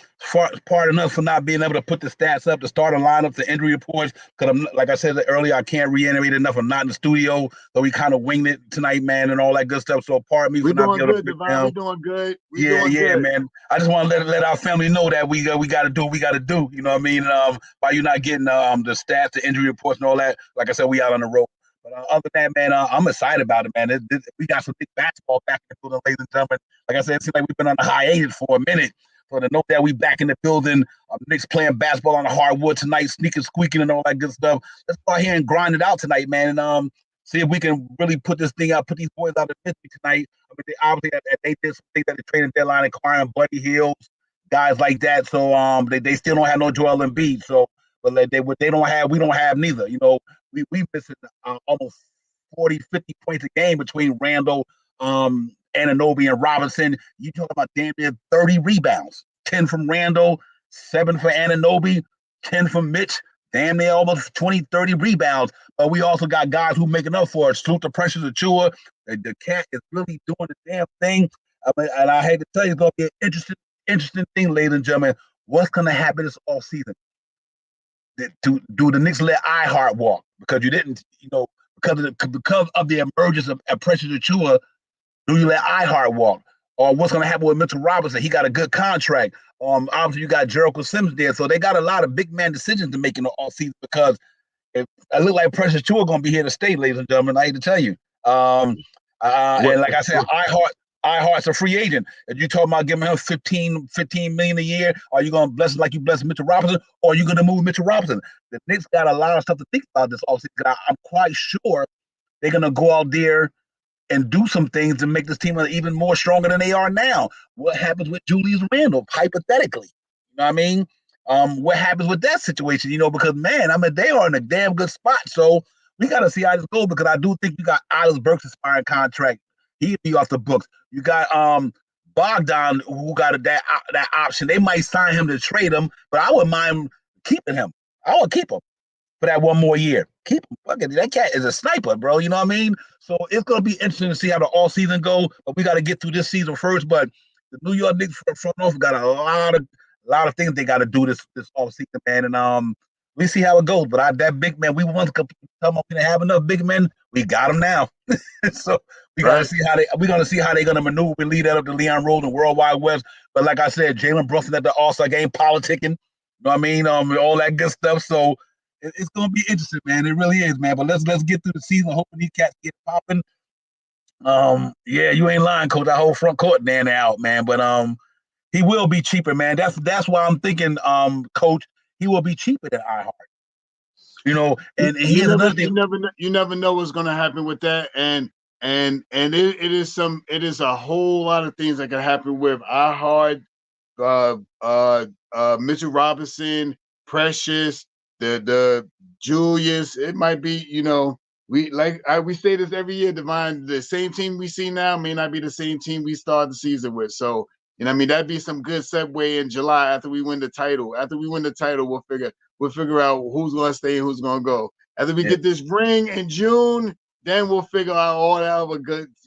pardon us for not being able to put the stats up, the starting lineup, the injury reports. Because like I said earlier, I can't reiterate enough. I'm not in the studio, so we kind of winged it tonight, man, and all that good stuff. So pardon me for not being able to. We're doing good. We're doing good, man. I just want to let our family know that we got to do what we got to do. You know what I mean? While you're not getting the stats, the injury reports, and all that, like I said, we out on the road. But other than that, man, I'm excited about it, man. We got some big basketball back in the building, ladies and gentlemen. Like I said, it seems like we've been on a hiatus for a minute. So to know that we back in the building, Knicks playing basketball on the hardwood tonight, sneaking, squeaking, and all that good stuff. Let's go out here and grind it out tonight, man, and see if we can really put this thing out, put these boys out of misery tonight. I mean, obviously they did some things at the trading deadline, acquiring Buddy Hills, guys like that. So they still don't have no Joel Embiid. So, but we don't have neither. You know, we missing almost 40, 50 points a game between Randall, Anunoby, and Robinson. You talking about damn near 30 rebounds, 10 from Randall, 7 for Anunoby, 10 from Mitch. Damn near almost 20, 30 rebounds. But we also got guys who making up for it. Salute the Precious Achua. The cat is really doing the damn thing. And I hate to tell you, it's going to be an interesting thing, ladies and gentlemen. What's going to happen this all season? Do the Knicks let Iheart walk? Because you didn't, because of the emergence of Precious Achua, do you let Iheart walk? Or what's going to happen with Mitchell Robinson? He got a good contract. Obviously, you got Jericho Sims there. So they got a lot of big man decisions to make in the offseason, because it look like Precious Achua going to be here to stay, ladies and gentlemen. I hate to tell you. And like I said, Iheart's a free agent. If you talking about giving him $15 million a year, are you going to bless him like you bless Mitchell Robinson, or are you going to move Mitchell Robinson? The Knicks got a lot of stuff to think about this offseason. I'm quite sure they're going to go out there and do some things to make this team even more stronger than they are now. What happens with Julius Randle, hypothetically? You know what I mean? What happens with that situation? Because, man, they are in a damn good spot. So we got to see how this goes, because I do think you got Isles Burke's expiring contract. He'd be off the books. You got Bogdan, who got that option, they might sign him to trade him, but I wouldn't mind keeping him. I would keep him for that one more year. Keep him. Fuck it. That cat is a sniper, bro. You know what I mean? So it's gonna be interesting to see how the all season go. But we got to get through this season first. But the New York Knicks front office got a lot of things they got to do this off season, man. And we see how it goes. But that big man, we want to come up and have enough big men. We got them now. So we got to see how they're gonna maneuver and lead that up to Leon Rose and World Wide West. But like I said, Jalen Brunson at the All-Star game, politicking. You know what I mean? All that good stuff. So it's gonna be interesting, man. It really is, man. But let's get through the season. Hoping these cats get popping. Yeah, you ain't lying, coach. That whole front court Dan out, man. But he will be cheaper, man. That's why I'm thinking, coach, he will be cheaper than iHeart. You know, and here's another thing. You never know what's gonna happen with that, and it is a whole lot of things that can happen with iHeart, Mitchell Robinson, Precious, the Julius. It might be, we say this every year, Divine. The same team we see now may not be the same team we started the season with. So, that'd be some good segue in July after we win the title. After we win the title, we'll figure out who's gonna stay and who's gonna go. After we get this ring in June, then we'll figure out all that other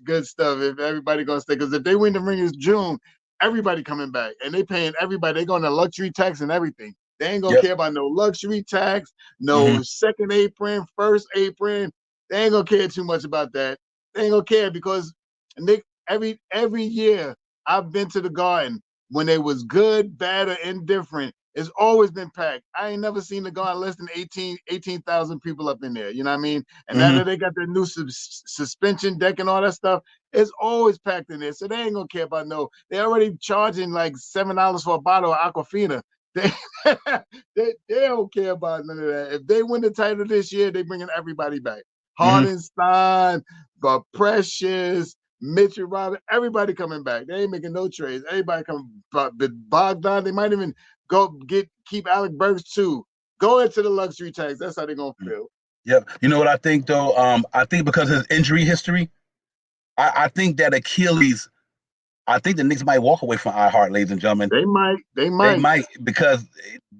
good stuff. If everybody gonna stay, because if they win the ring in June, everybody coming back, and they paying everybody. They going to luxury tax and everything. They ain't gonna care about no luxury tax, no second apron, first apron. They ain't gonna care too much about that. They ain't gonna care because Nick, every year I've been to the Garden when they was good, bad, or indifferent. It's always been packed. I ain't never seen the Garden less than 18,000 people up in there. You know what I mean? And now that they got the new suspension deck and all that stuff, it's always packed in there. So they ain't gonna care about They already charging like $7 for a bottle of Aquafina. They don't care about none of that. If they win the title this year, they bringing everybody back. Hardenstein, Precious, Mitchell Robinson, everybody coming back. They ain't making no trades. Everybody coming. But Bogdan, they might even keep Alec Burks too. Go into the luxury tax. That's how they're gonna feel. Yep. You know what I think though? I think because of his injury history, I think that Achilles. I think the Knicks might walk away from iHeart, ladies and gentlemen. They might because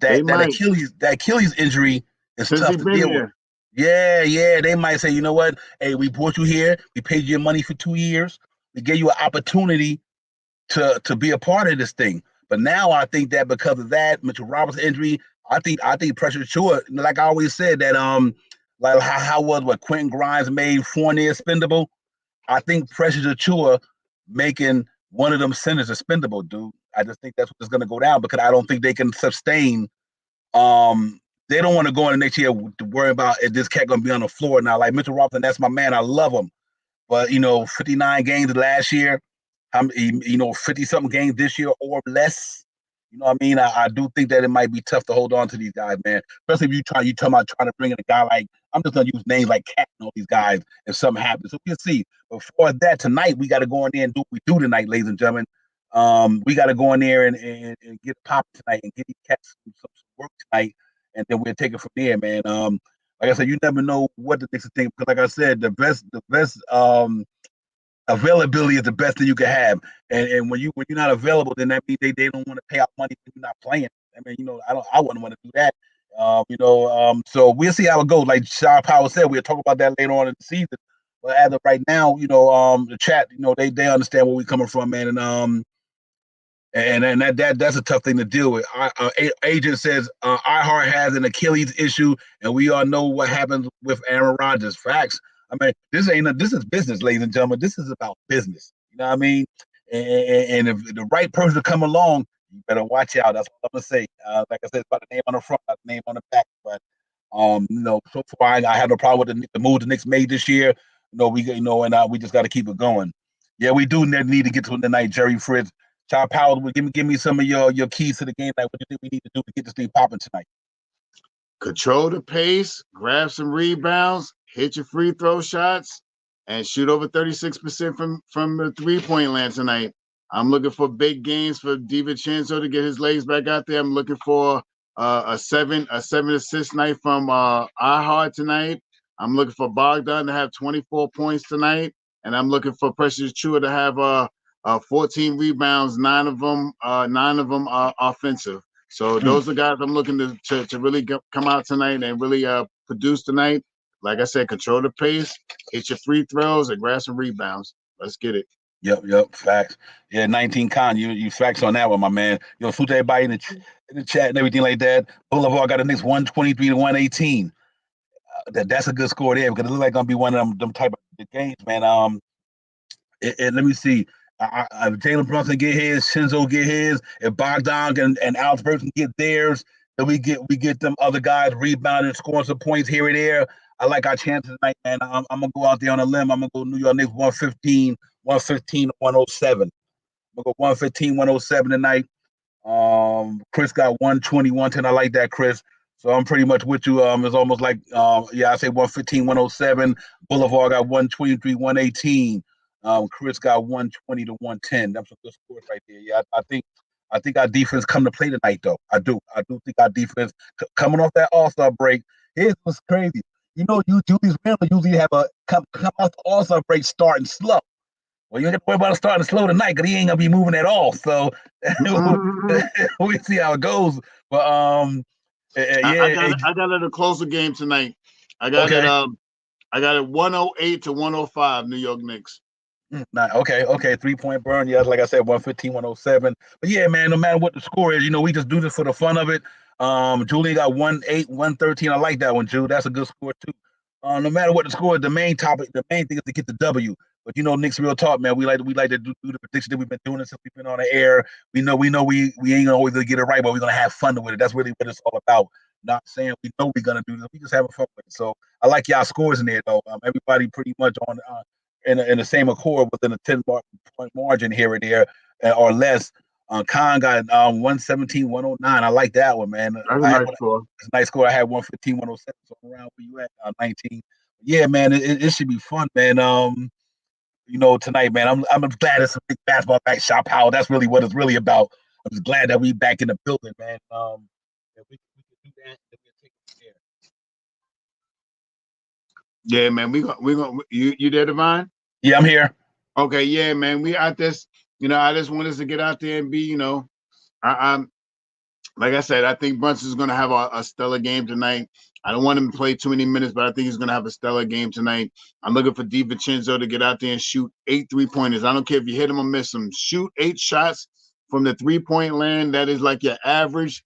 that Achilles injury is tough to deal with. Yeah. They might say, you know what? Hey, we brought you here. We paid you your money for 2 years. We gave you an opportunity to be a part of this thing. But now I think that because of that Mitchell Robinson injury, I think Precious Achiuwa, like I always said, that like how was what Quentin Grimes made Fournier expendable. I think Precious Achiuwa making one of them centers expendable, dude. I just think that's what's going to go down because I don't think they can sustain. They don't want to go in the next year to worry about if this cat going to be on the floor now. Like Mitchell Robinson, that's my man. I love him, but 59 games last year. 50-something games this year or less. You know what I mean? I do think that it might be tough to hold on to these guys, man. Especially if you talking about trying to bring in a guy like, I'm just going to use names like Cat and all these guys if something happens. So we'll see. But for that, tonight, we got to go in there and do what we do tonight, ladies and gentlemen. We got to go in there and get popped tonight and get these cats some work tonight, and then we'll take it from there, man. Like I said, you never know what the Knicks think because, like I said, the best availability is the best thing you can have, and when you're not available, then that means they don't want to pay out money when you're not playing. I mean, I wouldn't want to do that. So we'll see how it goes. Like Shaw Powell said, we'll talk about that later on in the season. But as of right now, the chat, they understand where we're coming from, man, and that's a tough thing to deal with. Agent says iHeart has an Achilles issue, and we all know what happens with Aaron Rodgers. Facts. I mean, this is business, ladies and gentlemen. This is about business. You know what I mean? And if the right person to come along, you better watch out. That's what I'm gonna say. Like I said, it's about the name on the front, not the name on the back. But so far I had no problem with the move the Knicks made this year. We just got to keep it going. Yeah, we do need to get to the night, Jerry Fritz. Child Powell, give me some of your keys to the game. Like, what do you think we need to do to get this thing popping tonight? Control the pace, grab some rebounds, hit your free throw shots, and shoot over 36% from the three-point land tonight. I'm looking for big games for DiVincenzo to get his legs back out there. I'm looking for a seven assist night from iHeart tonight. I'm looking for Bogdan to have 24 points tonight, and I'm looking for Precious Achiuwa to have 14 rebounds, nine of them are offensive. So those are guys I'm looking to really come out tonight and really produce tonight. Like I said, control the pace, hit your free throws, and grab some rebounds. Let's get it. Yep, facts. Yeah, 19 con. You facts on that one, my man. Yo, salute to everybody in the chat and everything like that. Boulevard got the Knicks 123 to 118. That's a good score there because it looks like gonna be one of them type of games, man. Let me see. Jalen Brunson get his, Shinzo get his. If Bogdan and Alex Burton get theirs, then we get them other guys rebounding, scoring some points here and there. I like our chances tonight, man. I'm gonna go out there on a limb. I'm gonna go New York Knicks 115 to 107. I'm gonna go 115, 107 tonight. Chris got 120, 110. I like that, Chris. So I'm pretty much with you. It's almost like I say 115, 107. Boulevard got 123, 118. Chris got 120 to 110. That's a good scores right there. Yeah, I think our defense come to play tonight, though. I do think our defense coming off that All-Star break. Here's what's crazy. You know, Julius Randle usually have a come off the All-Star break starting slow. Well, you don't have to worry about starting slow tonight because he ain't gonna be moving at all. So we see how it goes. But I got it to close the game tonight. I got it 108 to 105, New York Knicks. Okay. 3-point burn. Yeah, like I said, 115, 107. But yeah, man, no matter what the score is, we just do this for the fun of it. Julian got 1-8, 113. I like that one, Jude. That's a good score too. No matter what the score is, the main thing is to get the W. But Knicks real talk, man. We like to do the prediction that we've been doing it since we've been on the air. We know we ain't gonna always get it right, but we're gonna have fun with it. That's really what it's all about. Not saying we know we're gonna do this. We just having fun with it. So I like y'all scores in there though. Everybody pretty much on in the same accord within a 10-point margin here and there or less. Khan got 117, 109. I like that one, man. That's a nice score. It's a nice score. I had 115, 107. So around where you at, 19. Yeah, man, it should be fun, man. Tonight, man, I'm glad it's a big basketball back shop power. That's really what it's really about. I'm just glad that we back in the building, man. If we can do that, then we'll take it there. Yeah, man, we gonna you there, Divine? Yeah, I'm here. Okay, yeah, man, we out this. I just want us to get out there and be, I'm like I said, I think Brunson's going to have a stellar game tonight. I don't want him to play too many minutes, but I think he's going to have a stellar game tonight. I'm looking for DiVincenzo to get out there and shoot 8 3-pointers. I don't care if you hit him or miss him. Shoot 8 shots from the 3-point land. That is like your average.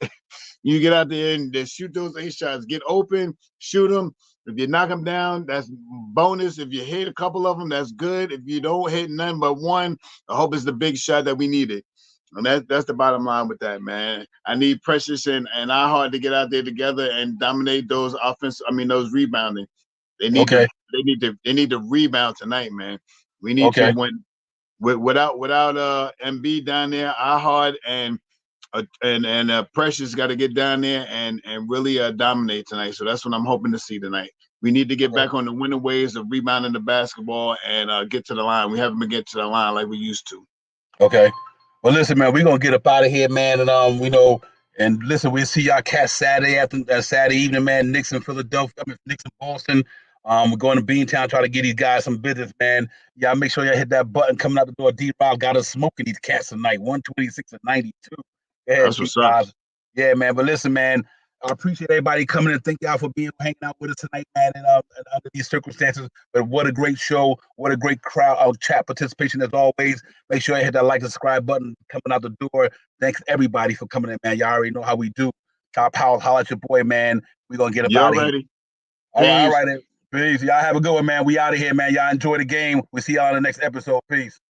You get out there and just shoot those 8 shots. Get open, shoot them. If you knock them down, that's bonus. If you hit a couple of them, that's good. If you don't hit none but one, I hope it's the big shot that we needed. And that's the bottom line with that, man. I need Precious and iHeart to get out there together and dominate those those rebounding. They need to rebound tonight, man. We need to win without MB down there. iHeart and Precious got to get down there and really dominate tonight. So that's what I'm hoping to see tonight. We need to get back on the winning ways of rebounding the basketball and get to the line. We haven't been getting to the line like we used to. Okay. Well, listen, man, we're gonna get up out of here, man, and and listen, we'll see y'all cats Saturday evening, man. Knicks in Philadelphia, Knicks in Boston. We're going to Beantown, try to get these guys some business, man. Y'all make sure y'all hit that button coming out the door. D-Rock got us smoking these cats tonight, 126 and 92. That's what's up. Yeah, man. But listen, man, I appreciate everybody coming and thank y'all for hanging out with us tonight, man. And under these circumstances, but what a great show, what a great crowd chat participation as always. Make sure you hit that like and subscribe button coming out the door. Thanks everybody for coming in, man. Y'all already know how we do. Top House, holla at your boy, man. We're gonna get up out of here. All right. Peace. Y'all have a good one, man. We out of here, man. Y'all enjoy the game. We'll see y'all in the next episode. Peace.